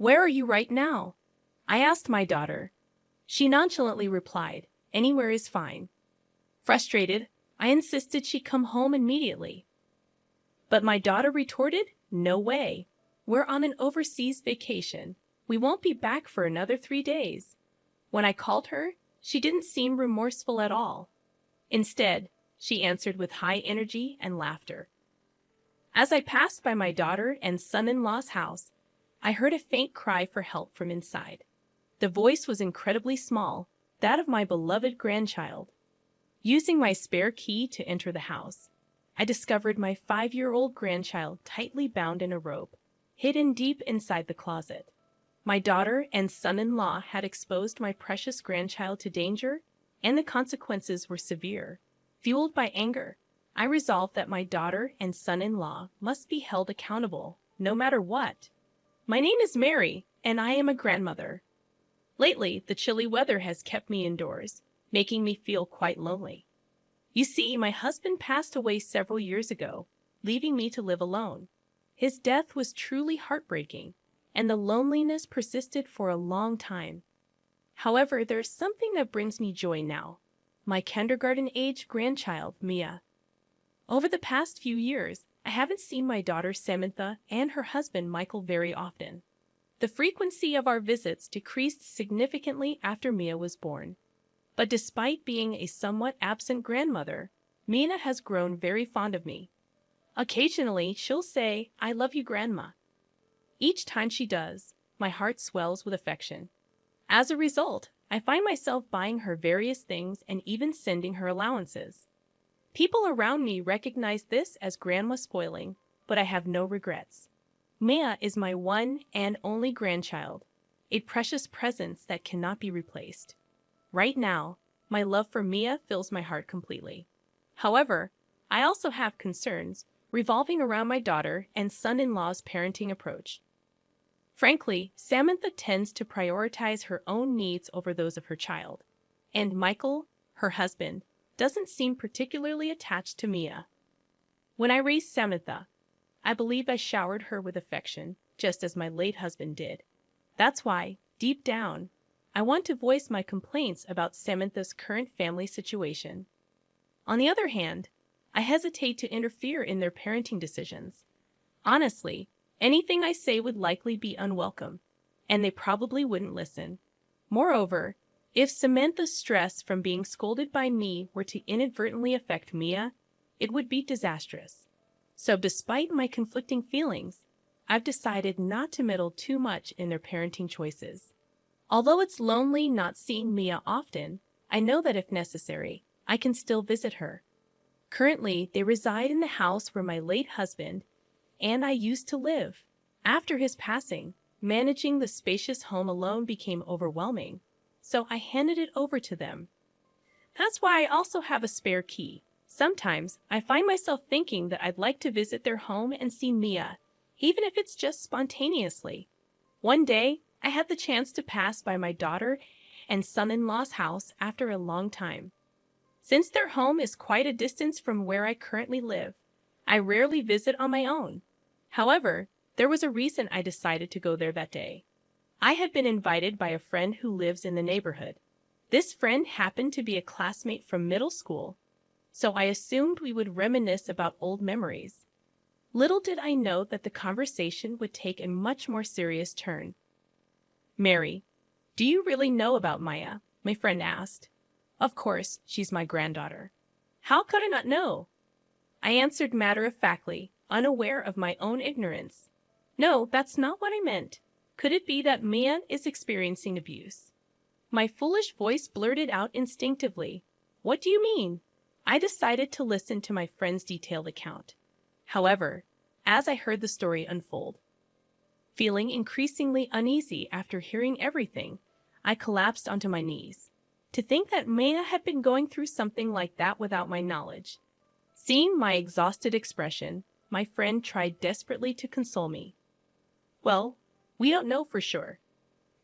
"Where are you right now?" I asked my daughter. She nonchalantly replied, "Anywhere is fine." Frustrated, I insisted she come home immediately. But my daughter retorted, "No way. We're on an overseas vacation. We won't be back for another 3 days." When I called her, she didn't seem remorseful at all. Instead, she answered with high energy and laughter. As I passed by my daughter and son-in-law's house, I heard a faint cry for help from inside. The voice was incredibly small, that of my beloved grandchild. Using my spare key to enter the house, I discovered my 5-year-old grandchild tightly bound in a rope, hidden deep inside the closet. My daughter and son-in-law had exposed my precious grandchild to danger, and the consequences were severe. Fueled by anger, I resolved that my daughter and son-in-law must be held accountable, no matter what. My name is Mary, and I am a grandmother. Lately, the chilly weather has kept me indoors, making me feel quite lonely. You see, my husband passed away several years ago, leaving me to live alone. His death was truly heartbreaking, and the loneliness persisted for a long time. However, there's something that brings me joy now: my kindergarten-age grandchild, Mia. Over the past few years, I haven't seen my daughter Samantha and her husband Michael very often. The frequency of our visits decreased significantly after Mia was born. But despite being a somewhat absent grandmother, Mina has grown very fond of me. Occasionally, she'll say, "I love you, Grandma." Each time she does, my heart swells with affection. As a result, I find myself buying her various things and even sending her allowances. People around me recognize this as grandma spoiling, but I have no regrets. Mia is my one and only grandchild, a precious presence that cannot be replaced. Right now, my love for Mia fills my heart completely. However, I also have concerns revolving around my daughter and son-in-law's parenting approach. Frankly, Samantha tends to prioritize her own needs over those of her child, and Michael, her husband, doesn't seem particularly attached to Mia. When I raised Samantha, I believe I showered her with affection, just as my late husband did. That's why, deep down, I want to voice my complaints about Samantha's current family situation. On the other hand, I hesitate to interfere in their parenting decisions. Honestly, anything I say would likely be unwelcome, and they probably wouldn't listen. Moreover, if Samantha's stress from being scolded by me were to inadvertently affect Mia, it would be disastrous. So despite my conflicting feelings, I've decided not to meddle too much in their parenting choices. Although it's lonely not seeing Mia often, I know that if necessary, I can still visit her. Currently, they reside in the house where my late husband and I used to live. After his passing, managing the spacious home alone became overwhelming, so I handed it over to them. That's why I also have a spare key. Sometimes I find myself thinking that I'd like to visit their home and see Mia, even if it's just spontaneously. One day, I had the chance to pass by my daughter and son-in-law's house after a long time. Since their home is quite a distance from where I currently live, I rarely visit on my own. However, there was a reason I decided to go there that day. I had been invited by a friend who lives in the neighborhood. This friend happened to be a classmate from middle school, so I assumed we would reminisce about old memories. Little did I know that the conversation would take a much more serious turn. "Mary, do you really know about Maya?" my friend asked. "Of course, she's my granddaughter." "How could I not know?" I answered matter-of-factly, unaware of my own ignorance. "No, that's not what I meant. Could it be that Mia is experiencing abuse?" My foolish voice blurted out instinctively, "What do you mean?" I decided to listen to my friend's detailed account. However, as I heard the story unfold, feeling increasingly uneasy after hearing everything, I collapsed onto my knees. To think that Maya had been going through something like that without my knowledge. Seeing my exhausted expression, my friend tried desperately to console me. "Well, we don't know for sure.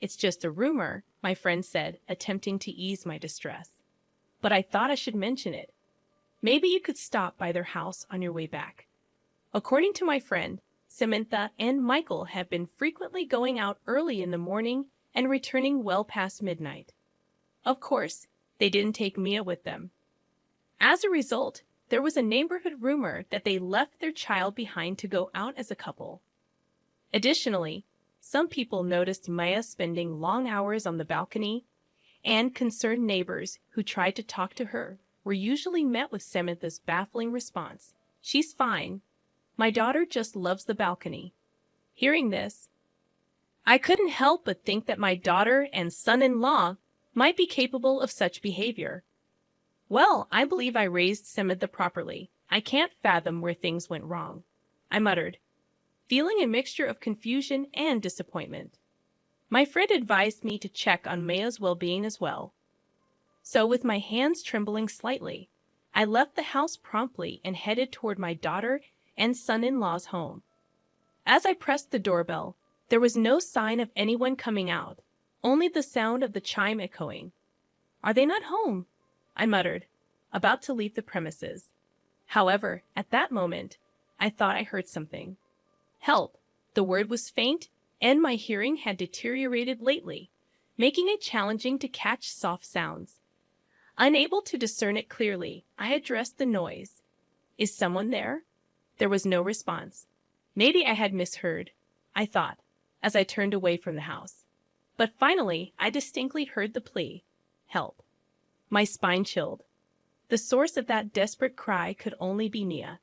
It's just a rumor," my friend said, attempting to ease my distress. "But I thought I should mention it. Maybe you could stop by their house on your way back." According to my friend, Samantha and Michael have been frequently going out early in the morning and returning well past midnight. Of course, they didn't take Mia with them. As a result, there was a neighborhood rumor that they left their child behind to go out as a couple. Additionally, some people noticed Mia spending long hours on the balcony, and concerned neighbors who tried to talk to her were usually met with Samantha's baffling response, "She's fine. My daughter just loves the balcony." Hearing this, I couldn't help but think that my daughter and son-in-law might be capable of such behavior. "Well, I believe I raised Samantha properly. I can't fathom where things went wrong," I muttered, feeling a mixture of confusion and disappointment. My friend advised me to check on Mia's well-being as well. So with my hands trembling slightly, I left the house promptly and headed toward my daughter and son-in-law's home. As I pressed the doorbell, there was no sign of anyone coming out, only the sound of the chime echoing. "Are they not home?" I muttered, about to leave the premises. However, at that moment, I thought I heard something. Help! The word was faint, and my hearing had deteriorated lately, making it challenging to catch soft sounds. Unable to discern it clearly, I addressed the noise. "Is someone there?" There was no response. Maybe I had misheard, I thought, as I turned away from the house. But finally, I distinctly heard the plea, "Help." My spine chilled. The source of that desperate cry could only be Mia.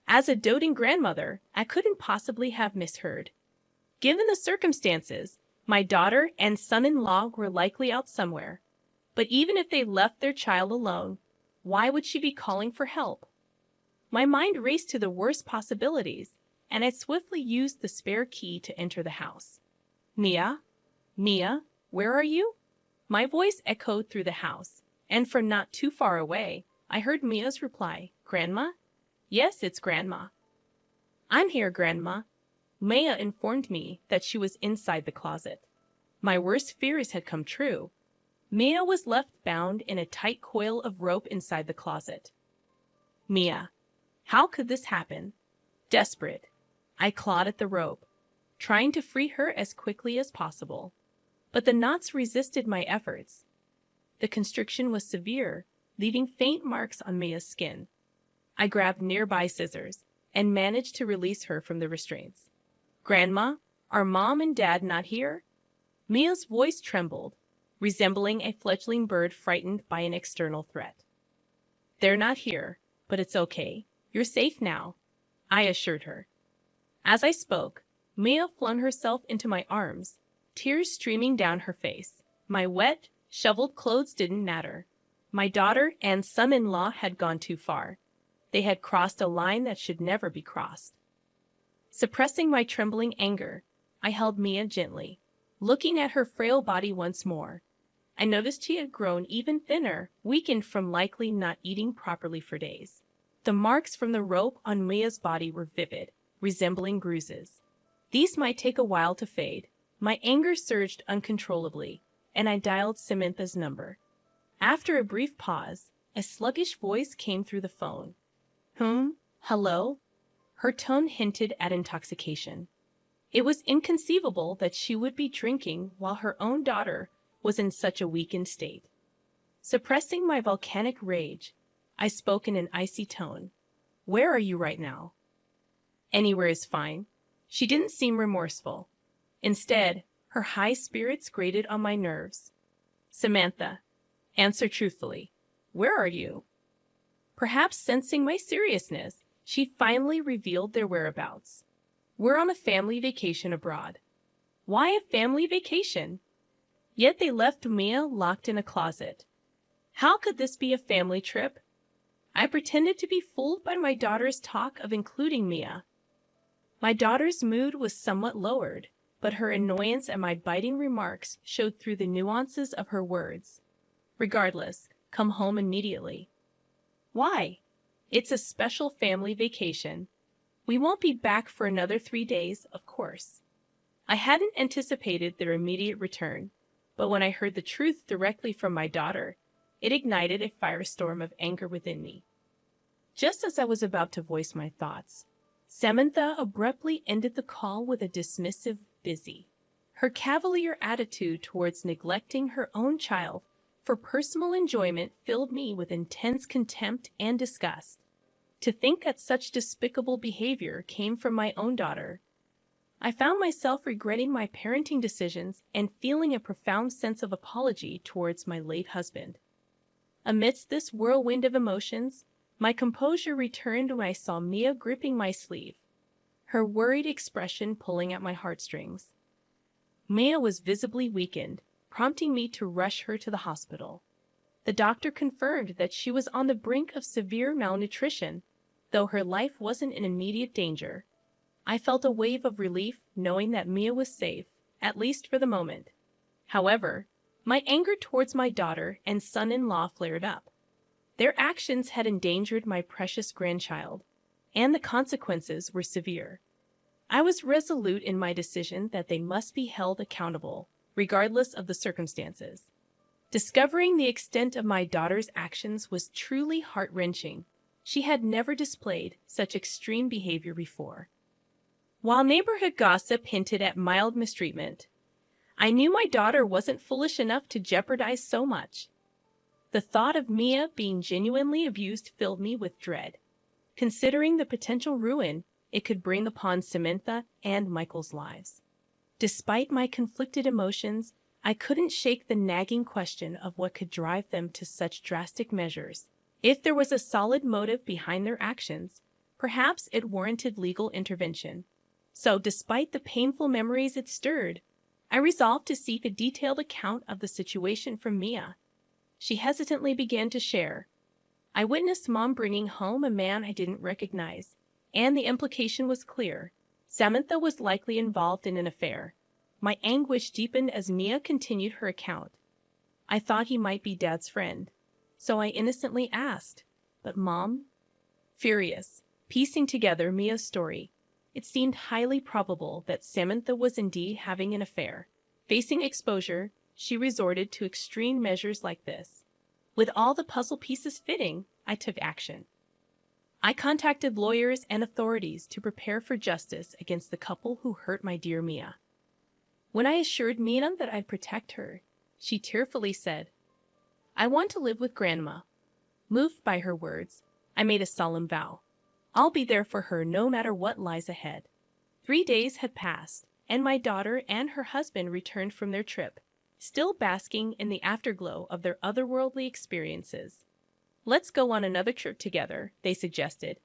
As a doting grandmother, I couldn't possibly have misheard. Given the circumstances, my daughter and son-in-law were likely out somewhere. But even if they left their child alone, why would she be calling for help? My mind raced to the worst possibilities, and I swiftly used the spare key to enter the house. "Mia? Mia, where are you?" My voice echoed through the house, and from not too far away, I heard Mia's reply, "Grandma?" "Yes, it's Grandma." "I'm here, Grandma." Mia informed me that she was inside the closet. My worst fears had come true. Mia was left bound in a tight coil of rope inside the closet. Mia. How could this happen? Desperate, I clawed at the rope, trying to free her as quickly as possible. But the knots resisted my efforts. The constriction was severe, leaving faint marks on Mia's skin. I grabbed nearby scissors and managed to release her from the restraints. "Grandma, are Mom and Dad not here?" Mia's voice trembled, resembling a fledgling bird frightened by an external threat. "They're not here, but it's okay. You're safe now," I assured her. As I spoke, Mia flung herself into my arms, tears streaming down her face. My wet, shoveled clothes didn't matter. My daughter and son-in-law had gone too far. They had crossed a line that should never be crossed. Suppressing my trembling anger, I held Mia gently, looking at her frail body once more. I noticed she had grown even thinner, weakened from likely not eating properly for days. The marks from the rope on Mia's body were vivid, resembling bruises. These might take a while to fade. My anger surged uncontrollably, and I dialed Samantha's number. After a brief pause, a sluggish voice came through the phone. Hello?" Her tone hinted at intoxication. It was inconceivable that she would be drinking while her own daughter was in such a weakened state. Suppressing my volcanic rage, I spoke in an icy tone. "Where are you right now?" "Anywhere is fine." She didn't seem remorseful. Instead, her high spirits grated on my nerves. "Samantha, answer truthfully. Where are you?" Perhaps sensing my seriousness, she finally revealed their whereabouts. "We're on a family vacation abroad." Why a family vacation? Yet they left Mia locked in a closet. How could this be a family trip? I pretended to be fooled by my daughter's talk of including Mia. My daughter's mood was somewhat lowered, but her annoyance at my biting remarks showed through the nuances of her words. "Regardless, come home immediately." "Why?" "It's a special family vacation. We won't be back for another 3 days, of course." I hadn't anticipated their immediate return, but when I heard the truth directly from my daughter, it ignited a firestorm of anger within me. Just as I was about to voice my thoughts, Samantha abruptly ended the call with a dismissive busy. Her cavalier attitude towards neglecting her own child for personal enjoyment filled me with intense contempt and disgust. To think that such despicable behavior came from my own daughter. I found myself regretting my parenting decisions and feeling a profound sense of apology towards my late husband. Amidst this whirlwind of emotions, my composure returned when I saw Mia gripping my sleeve, her worried expression pulling at my heartstrings. Mia was visibly weakened, prompting me to rush her to the hospital. The doctor confirmed that she was on the brink of severe malnutrition, though her life wasn't in immediate danger. I felt a wave of relief knowing that Mia was safe, at least for the moment. However, my anger towards my daughter and son-in-law flared up. Their actions had endangered my precious grandchild, and the consequences were severe. I was resolute in my decision that they must be held accountable, regardless of the circumstances. Discovering the extent of my daughter's actions was truly heart-wrenching. She had never displayed such extreme behavior before. While neighborhood gossip hinted at mild mistreatment, I knew my daughter wasn't foolish enough to jeopardize so much. The thought of Mia being genuinely abused filled me with dread, considering the potential ruin it could bring upon Samantha and Michael's lives. Despite my conflicted emotions, I couldn't shake the nagging question of what could drive them to such drastic measures. If there was a solid motive behind their actions, perhaps it warranted legal intervention. So, despite the painful memories it stirred, I resolved to seek a detailed account of the situation from Mia. She hesitantly began to share. I witnessed Mom bringing home a man I didn't recognize, and the implication was clear. Samantha was likely involved in an affair. My anguish deepened as Mia continued her account. I thought he might be Dad's friend, so I innocently asked, "But Mom?" Furious, piecing together Mia's story, it seemed highly probable that Samantha was indeed having an affair. Facing exposure, she resorted to extreme measures like this. With all the puzzle pieces fitting, I took action. I contacted lawyers and authorities to prepare for justice against the couple who hurt my dear Mia. When I assured Mia that I'd protect her, she tearfully said, "I want to live with Grandma." Moved by her words, I made a solemn vow. I'll be there for her no matter what lies ahead. 3 days had passed, and my daughter and her husband returned from their trip, still basking in the afterglow of their otherworldly experiences. "Let's go on another trip together," they suggested.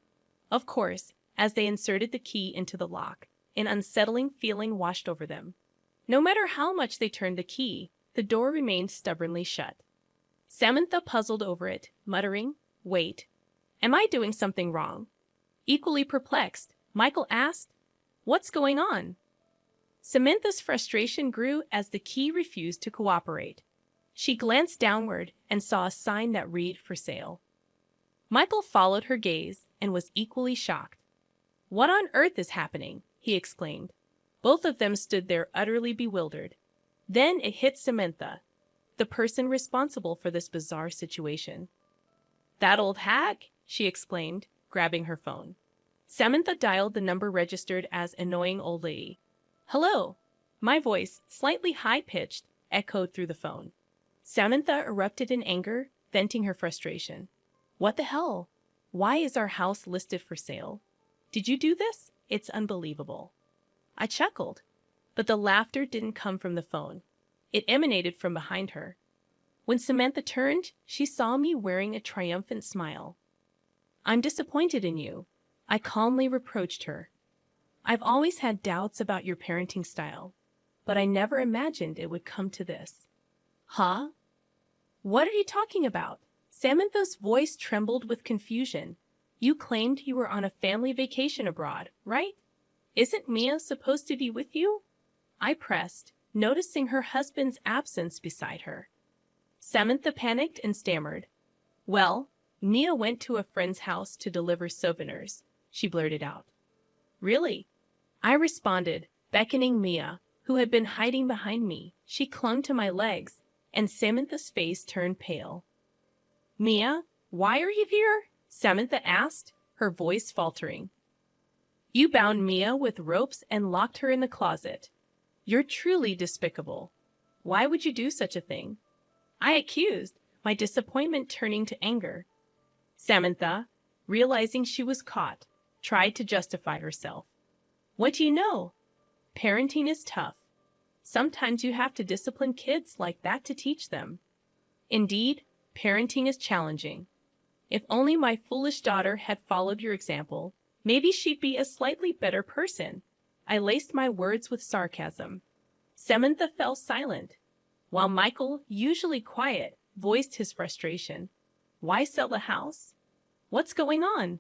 Of course, as they inserted the key into the lock, an unsettling feeling washed over them. No matter how much they turned the key, the door remained stubbornly shut. Samantha puzzled over it, muttering, "Wait, am I doing something wrong?" Equally perplexed, Michael asked, "What's going on?" Samantha's frustration grew as the key refused to cooperate. She glanced downward and saw a sign that read "For sale." Michael followed her gaze and was equally shocked. "What on earth is happening?" he exclaimed. Both of them stood there utterly bewildered. Then it hit Samantha, the person responsible for this bizarre situation. "That old hag!" she exclaimed, grabbing her phone. Samantha dialed the number registered as "annoying old lady." "Hello!" My voice, slightly high-pitched, echoed through the phone. Samantha erupted in anger, venting her frustration. "What the hell? Why is our house listed for sale? Did you do this? It's unbelievable." I chuckled, but the laughter didn't come from the phone. It emanated from behind her. When Samantha turned, she saw me wearing a triumphant smile. "I'm disappointed in you," I calmly reproached her. "I've always had doubts about your parenting style, but I never imagined it would come to this." "Huh? What are you talking about?" Samantha's voice trembled with confusion. "You claimed you were on a family vacation abroad, right? Isn't Mia supposed to be with you?" I pressed, noticing her husband's absence beside her. Samantha panicked and stammered. "Well, Mia went to a friend's house to deliver souvenirs," she blurted out. "Really?" I responded, beckoning Mia, who had been hiding behind me. She clung to my legs, and Samantha's face turned pale. "Mia, why are you here?" Samantha asked, her voice faltering. You bound Mia with ropes and locked her in the closet. You're truly despicable. Why would you do such a thing? I accused, my disappointment turning to anger. Samantha, realizing she was caught, tried to justify herself. What do you know? Parenting is tough. Sometimes you have to discipline kids like that to teach them. Indeed, parenting is challenging. If only my foolish daughter had followed your example, maybe she'd be a slightly better person. I laced my words with sarcasm. Samantha fell silent, while Michael, usually quiet, voiced his frustration. Why sell the house? What's going on?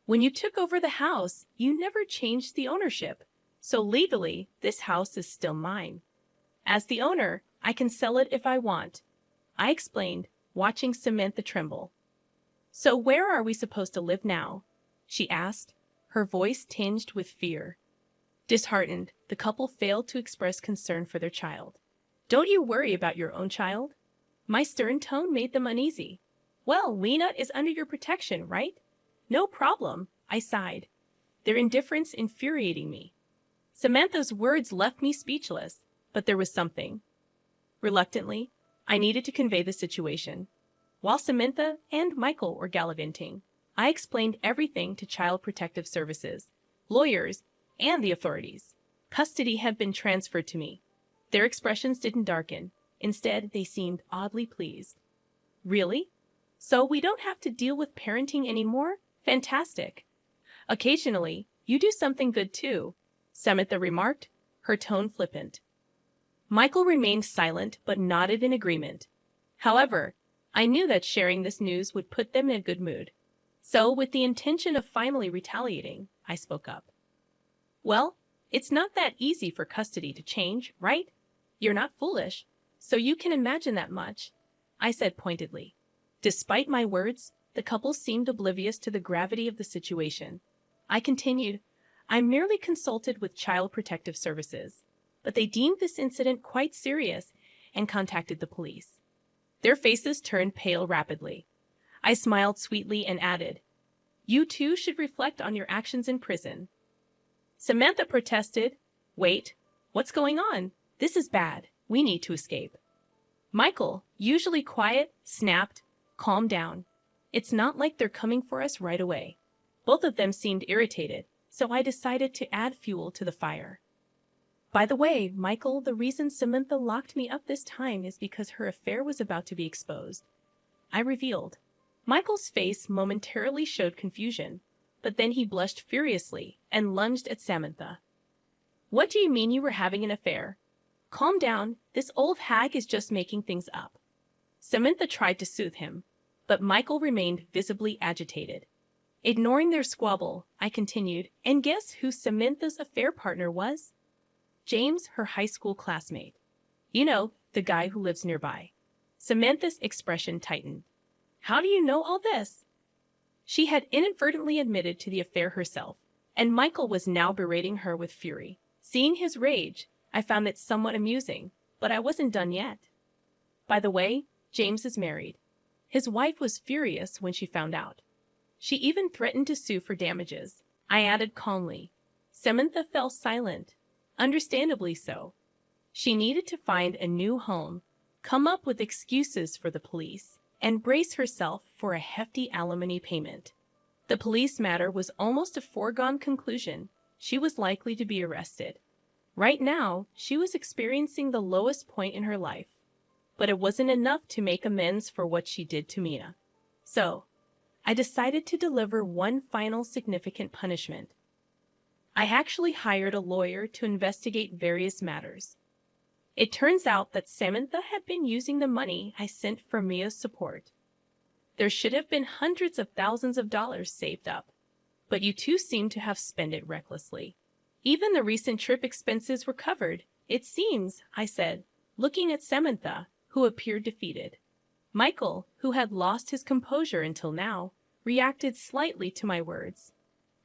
When you took over the house, you never changed the ownership. So legally, this house is still mine. As the owner, I can sell it if I want, I explained, watching Samantha tremble. So where are we supposed to live now? She asked, her voice tinged with fear. Disheartened, the couple failed to express concern for their child. Don't you worry about your own child? My stern tone made them uneasy. Well, Lena is under your protection, right? No problem, I sighed, their indifference infuriating me. Samantha's words left me speechless, but there was something. Reluctantly, I needed to convey the situation. While Samantha and Michael were gallivanting, I explained everything to Child Protective Services, lawyers, and the authorities. Custody had been transferred to me. Their expressions didn't darken. Instead, they seemed oddly pleased. Really? So we don't have to deal with parenting anymore? Fantastic. Occasionally, you do something good too, Samantha remarked, her tone flippant. Michael remained silent but nodded in agreement. However, I knew that sharing this news would put them in a good mood. So, with the intention of finally retaliating, I spoke up. Well, it's not that easy for custody to change, right? You're not foolish, so you can imagine that much, I said pointedly. Despite my words, the couple seemed oblivious to the gravity of the situation. I continued, I merely consulted with Child Protective Services, but they deemed this incident quite serious and contacted the police. Their faces turned pale rapidly. I smiled sweetly and added, You too should reflect on your actions in prison. Samantha protested, Wait, what's going on? This is bad. We need to escape. Michael, usually quiet, snapped, Calm down. It's not like they're coming for us right away. Both of them seemed irritated, so I decided to add fuel to the fire. By the way, Michael, the reason Samantha locked me up this time is because her affair was about to be exposed. I revealed. Michael's face momentarily showed confusion, but then he blushed furiously and lunged at Samantha. What do you mean you were having an affair? Calm down, this old hag is just making things up. Samantha tried to soothe him, but Michael remained visibly agitated. Ignoring their squabble, I continued, and guess who Samantha's affair partner was? James, her high school classmate. You know, the guy who lives nearby. Samantha's expression tightened. How do you know all this? She had inadvertently admitted to the affair herself, and Michael was now berating her with fury. Seeing his rage, I found it somewhat amusing, but I wasn't done yet. By the way, James is married. His wife was furious when she found out. She even threatened to sue for damages. I added calmly. Samantha fell silent. Understandably so. She needed to find a new home, come up with excuses for the police, and brace herself for a hefty alimony payment. The police matter was almost a foregone conclusion. She was likely to be arrested. Right now, she was experiencing the lowest point in her life. But it wasn't enough to make amends for what she did to Mia. So, I decided to deliver one final significant punishment. I actually hired a lawyer to investigate various matters. It turns out that Samantha had been using the money I sent for Mia's support. There should have been hundreds of thousands of dollars saved up, but you two seem to have spent it recklessly. Even the recent trip expenses were covered, it seems, I said, looking at Samantha, who appeared defeated. Michael, who had lost his composure until now, reacted slightly to my words.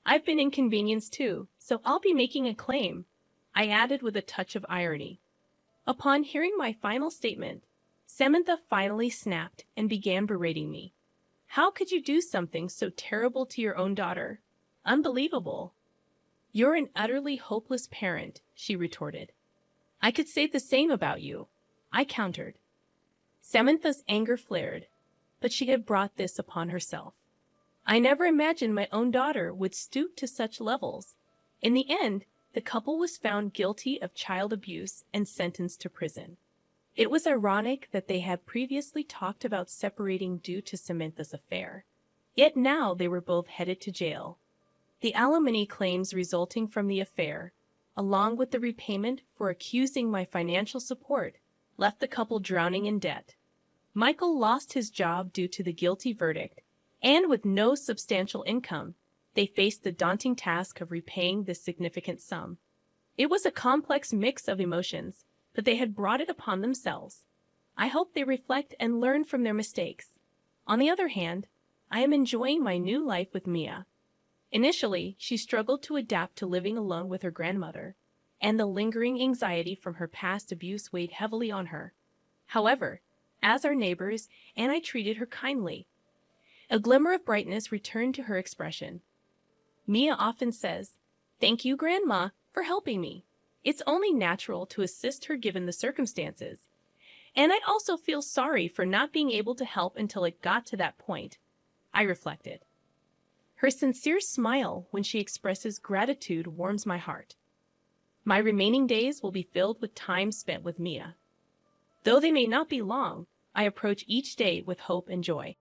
I've been inconvenienced too, so I'll be making a claim, I added with a touch of irony. Upon hearing my final statement, Samantha finally snapped and began berating me. How could you do something so terrible to your own daughter? Unbelievable. You're an utterly hopeless parent, she retorted. I could say the same about you, I countered. Samantha's anger flared, but she had brought this upon herself. I never imagined my own daughter would stoop to such levels. In the end, the couple was found guilty of child abuse and sentenced to prison. It was ironic that they had previously talked about separating due to Samantha's affair. Yet now they were both headed to jail. The alimony claims resulting from the affair, along with the repayment for accusing my financial support, left the couple drowning in debt. Michael lost his job due to the guilty verdict, and with no substantial income, they faced the daunting task of repaying this significant sum. It was a complex mix of emotions, but they had brought it upon themselves. I hope they reflect and learn from their mistakes. On the other hand, I am enjoying my new life with Mia. Initially, she struggled to adapt to living alone with her grandmother, and the lingering anxiety from her past abuse weighed heavily on her. However, as our neighbors and I treated her kindly, a glimmer of brightness returned to her expression. Mia often says, "Thank you, Grandma, for helping me. It's only natural to assist her given the circumstances. And I'd also feel sorry for not being able to help until it got to that point," I reflected. Her sincere smile when she expresses gratitude warms my heart. My remaining days will be filled with time spent with Mia. Though they may not be long, I approach each day with hope and joy.